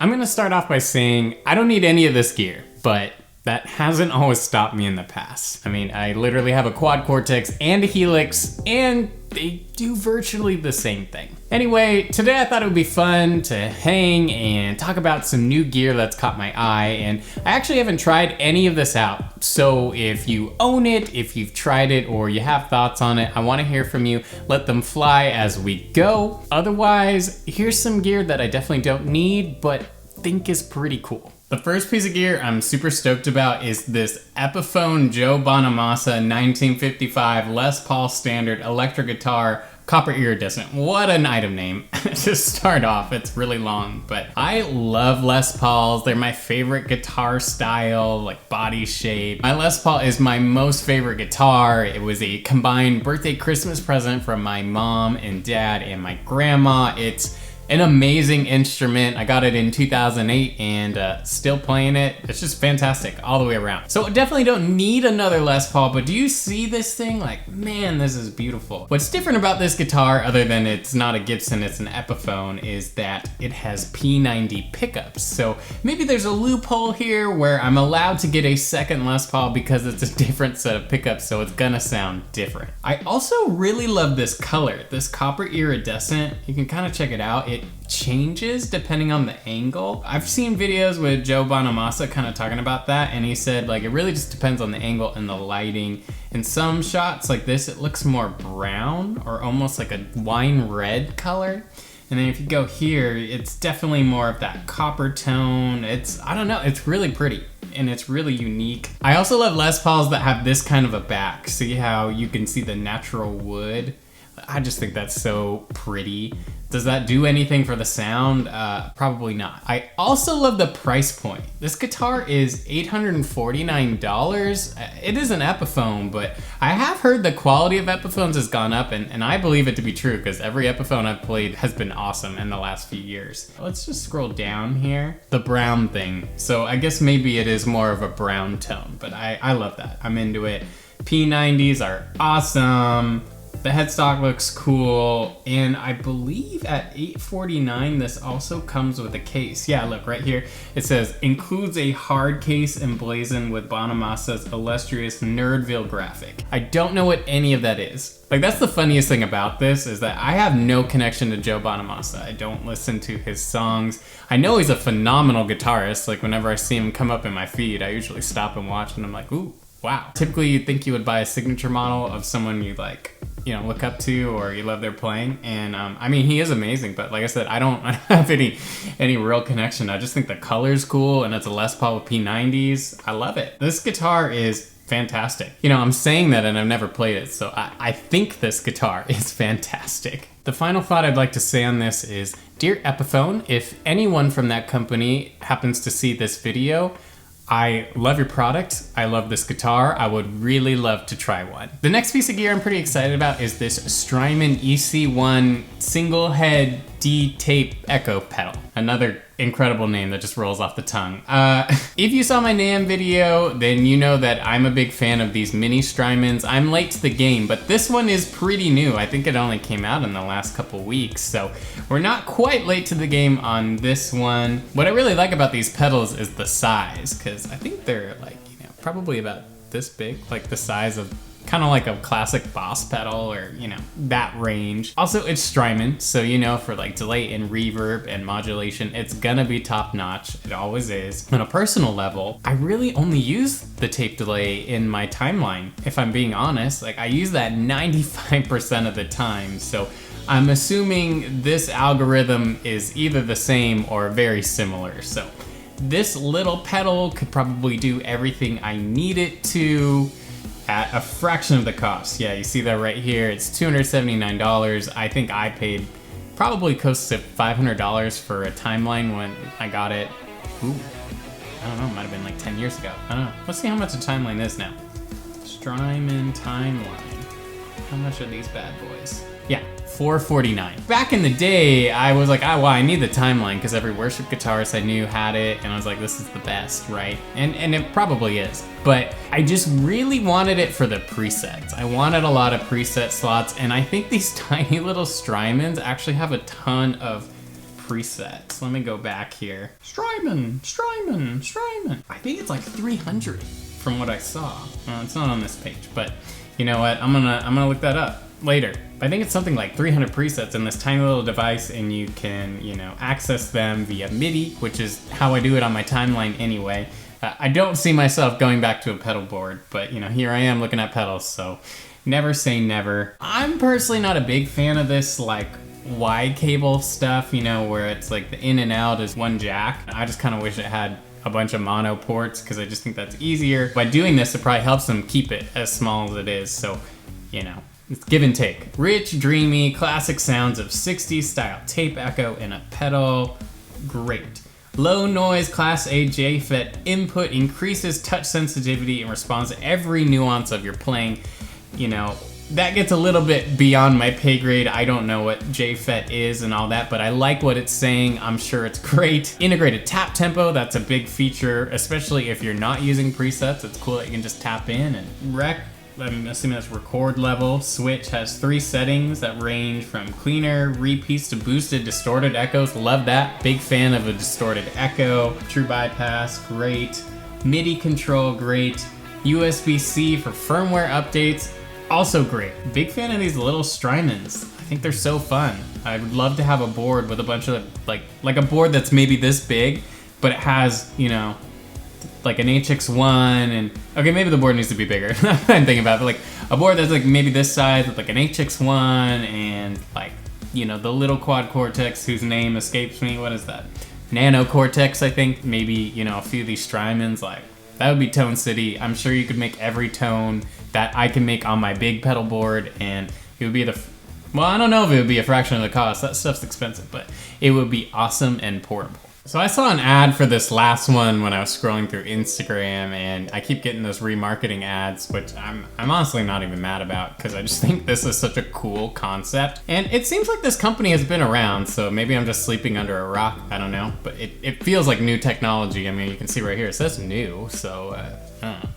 I'm gonna start off by saying I don't need any of this gear, but that hasn't always stopped me in the past. I mean, I literally have a quad cortex and a helix, and they do virtually the same thing. Anyway, today I thought it would be fun to hang and talk about some new gear that's caught my eye, and I actually haven't tried any of this out. So if you own it, if you've tried it, or you have thoughts on it, I wanna hear from you. Let them fly as we go. Otherwise, here's some gear that I definitely don't need, but think is pretty cool. The first piece of gear I'm super stoked about is this Epiphone Joe Bonamassa 1955 Les Paul Standard electric guitar, copper iridescent. What an item name to start off. It's really long, but I love Les Pauls. They're my favorite guitar style, like body shape. My Les Paul is my most favorite guitar. It was a combined birthday Christmas present from my mom and dad and my grandma. It's an amazing instrument. I got it in 2008 and still playing it. It's just fantastic all the way around. So I definitely don't need another Les Paul, but do you see this thing? Like, man, this is beautiful. What's different about this guitar, other than it's not a Gibson, it's an Epiphone, is that it has P90 pickups. So maybe there's a loophole here where I'm allowed to get a second Les Paul because it's a different set of pickups, so it's gonna sound different. I also really love this color, this copper iridescent. You can kind of check it out. It changes depending on the angle. I've seen videos with Joe Bonamassa kind of talking about that, and he said like it really just depends on the angle and the lighting. In some shots like this, it looks more brown or almost like a wine red color. And then if you go here, it's definitely more of that copper tone. I don't know, it's really pretty and it's really unique. I also love Les Pauls that have this kind of a back. See how you can see the natural wood? I just think that's so pretty. Does that do anything for the sound? Probably not. I also love the price point. This guitar is $849. It is an Epiphone, but I have heard the quality of Epiphones has gone up, and I believe it to be true because every Epiphone I've played has been awesome in the last few years. Let's just scroll down here. The brown thing. So I guess maybe it is more of a brown tone, but I love that. I'm into it. P90s are awesome. The headstock looks cool, and I believe at $849 this also comes with a case. Yeah, look right here. It says, includes a hard case emblazoned with Bonamassa's illustrious Nerdville graphic. I don't know what any of that is. Like, that's the funniest thing about this, is that I have no connection to Joe Bonamassa. I don't listen to his songs. I know he's a phenomenal guitarist. Like, whenever I see him come up in my feed, I usually stop and watch, and I'm like, ooh, wow. Typically, you'd think you would buy a signature model of someone you like, you know, look up to or you love their playing, and I mean, he is amazing, but like I said, I don't have any real connection. I just think the color's cool, and it's a Les Paul with P90s. I love it. This guitar is fantastic. You know, I'm saying that and I've never played it, so I think this guitar is fantastic. The final thought I'd like to say on this is, dear Epiphone, if anyone from that company happens to see this video, I love your product. I love this guitar. I would really love to try one. The next piece of gear I'm pretty excited about is this Strymon EC1 single head D-tape echo pedal. Another incredible name that just rolls off the tongue. If you saw my NAMM video, then you know that I'm a big fan of these mini Strymons. I'm late to the game, but this one is pretty new. I think it only came out in the last couple weeks, so we're not quite late to the game on this one. What I really like about these pedals is the size, because I think they're like, you know, probably about this big, like the size of kind of like a classic Boss pedal, or, you know, that range. Also, it's Strymon, so you know, for like delay and reverb and modulation, it's gonna be top notch. It always is. On a personal level, I really only use the tape delay in my timeline, if I'm being honest. Like, I use that 95% of the time, so I'm assuming this algorithm is either the same or very similar. So this little pedal could probably do everything I need it to at a fraction of the cost. Yeah, you see that right here. It's $279. I think I paid probably close to $500 for a timeline when I got it. Ooh, I don't know, it might have been like 10 years ago. I don't know. Let's see how much a timeline is now. Strymon timeline. How much are these bad boys? Yeah, $449. Back in the day, I was like, oh, well, I need the timeline because every worship guitarist I knew had it, and I was like, this is the best, right? And it probably is. But I just really wanted it for the presets. I wanted a lot of preset slots, and I think these tiny little Strymons actually have a ton of presets. Let me go back here. Strymon. I think it's like 300 from what I saw. It's not on this page, but you know what? I'm gonna look that up later. I think it's something like 300 presets in this tiny little device, and you can, you know, access them via MIDI, which is how I do it on my timeline anyway. I don't see myself going back to a pedal board, but you know, here I am looking at pedals, so never say never. I'm personally not a big fan of this like wide cable stuff, you know, where it's like the in and out is one jack. I just kind of wish it had a bunch of mono ports because I just think that's easier. By doing this, it probably helps them keep it as small as it is, so you know, it's give and take. Rich, dreamy, classic sounds of 60s style tape echo in a pedal. Great. Low noise Class A JFET input increases touch sensitivity and responds to every nuance of your playing. You know, that gets a little bit beyond my pay grade. I don't know what JFET is and all that, but I like what it's saying. I'm sure it's great. Integrated tap tempo, that's a big feature, especially if you're not using presets. It's cool that you can just tap in. And I'm assuming that's record level. Switch has 3 settings that range from cleaner, repeats to boosted, distorted echoes. Love that. Big fan of a distorted echo. True bypass, great. MIDI control, great. USB-C for firmware updates, also great. Big fan of these little Strymons. I think they're so fun. I would love to have a board with a bunch of like a board that's maybe this big, but it has, you know, like an HX1 and, okay, maybe the board needs to be bigger. I'm thinking about it, but like a board that's like maybe this size with like an HX1 and like, you know, the little quad cortex whose name escapes me. What is that? Nano cortex, I think. Maybe, you know, a few of these Strymons, like that would be Tone City. I'm sure you could make every tone that I can make on my big pedal board, and it would be well, I don't know if it would be a fraction of the cost. That stuff's expensive, but it would be awesome and portable. So I saw an ad for this last one when I was scrolling through Instagram, and I keep getting those remarketing ads, which I'm honestly not even mad about because I just think this is such a cool concept. And it seems like this company has been around, so maybe I'm just sleeping under a rock, I don't know. But it feels like new technology. I mean, you can see right here, it says new, so I don't know.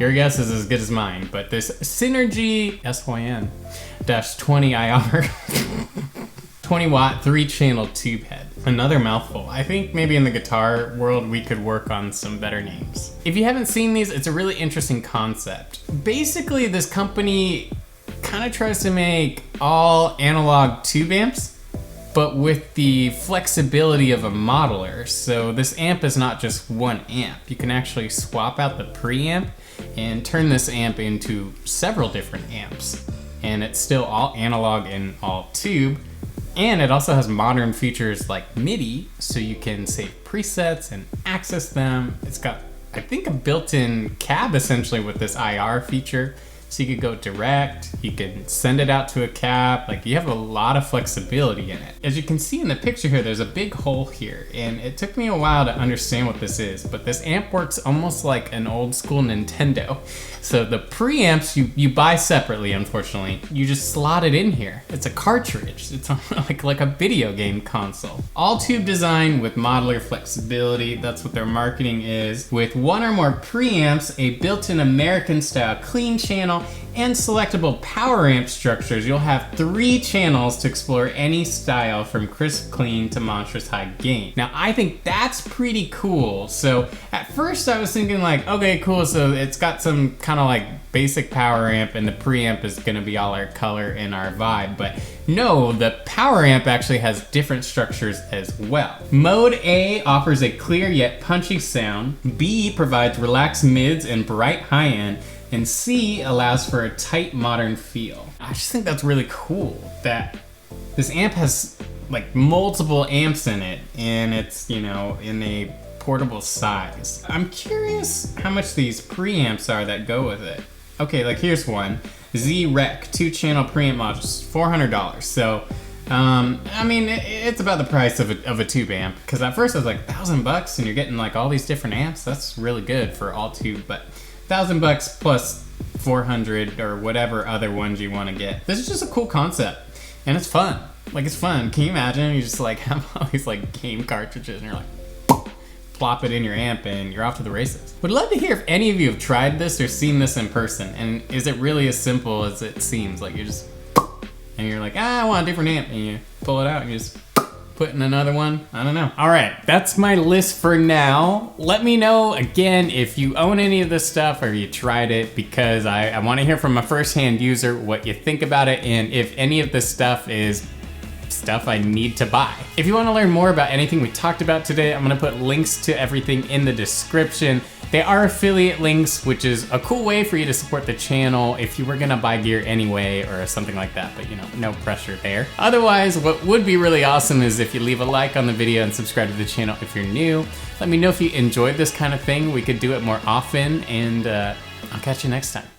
Your guess is as good as mine, but this Synergy SYN-20IR 20 watt 3-channel tube head. Another mouthful. I think maybe in the guitar world we could work on some better names. If you haven't seen these, it's a really interesting concept. Basically, this company kind of tries to make all analog tube amps, but with the flexibility of a modeler. So this amp is not just one amp. You can actually swap out the preamp and turn this amp into several different amps. And it's still all analog and all tube. And it also has modern features like MIDI, so you can save presets and access them. It's got, I think, a built-in cab essentially with this IR feature. So you could go direct, you can send it out to a cab, like you have a lot of flexibility in it. As you can see in the picture here, there's a big hole here, and it took me a while to understand what this is, but this amp works almost like an old school Nintendo. So the preamps you buy separately, unfortunately. You just slot it in here. It's a cartridge. It's like a video game console. All tube design with modular flexibility. That's what their marketing is. With one or more preamps, a built-in American style clean channel, and selectable power amp structures, you'll have 3 channels to explore any style from crisp clean to monstrous high gain. Now I think that's pretty cool. So at first I was thinking like, okay, cool, so it's got some kind of like basic power amp and the preamp is gonna be all our color and our vibe, but no, the power amp actually has different structures as well. Mode A offers a clear yet punchy sound, B provides relaxed mids and bright high end, and C allows for a tight modern feel. I just think that's really cool that this amp has like multiple amps in it, and it's, you know, in a portable size. I'm curious how much these preamps are that go with it. Okay, like here's one. Z-Rec 2-channel preamp modules, $400. So, I mean, it's about the price of a tube amp. Because at first I was like, $1,000 and you're getting like all these different amps? That's really good for all tube, but $1,000 plus 400 or whatever other ones you want to get. This is just a cool concept, and it's fun. Like, it's fun. Can you imagine? You just like have all these like game cartridges and you're like, plop it in your amp and you're off to the races. Would love to hear if any of you have tried this or seen this in person, and is it really as simple as it seems? Like you just, and you're like, I want a different amp, and you pull it out and you just put put in another one. I don't know. All right, that's my list for now. Let me know again if you own any of this stuff or you tried it, because I want to hear from a first-hand user what you think about it and if any of this stuff is stuff I need to buy. If you want to learn more about anything we talked about today, I'm going to put links to everything in the description. They are affiliate links, which is a cool way for you to support the channel if you were gonna buy gear anyway or something like that, but you know, no pressure there. Otherwise, what would be really awesome is if you leave a like on the video and subscribe to the channel if you're new. Let me know if you enjoyed this kind of thing. We could do it more often, and I'll catch you next time.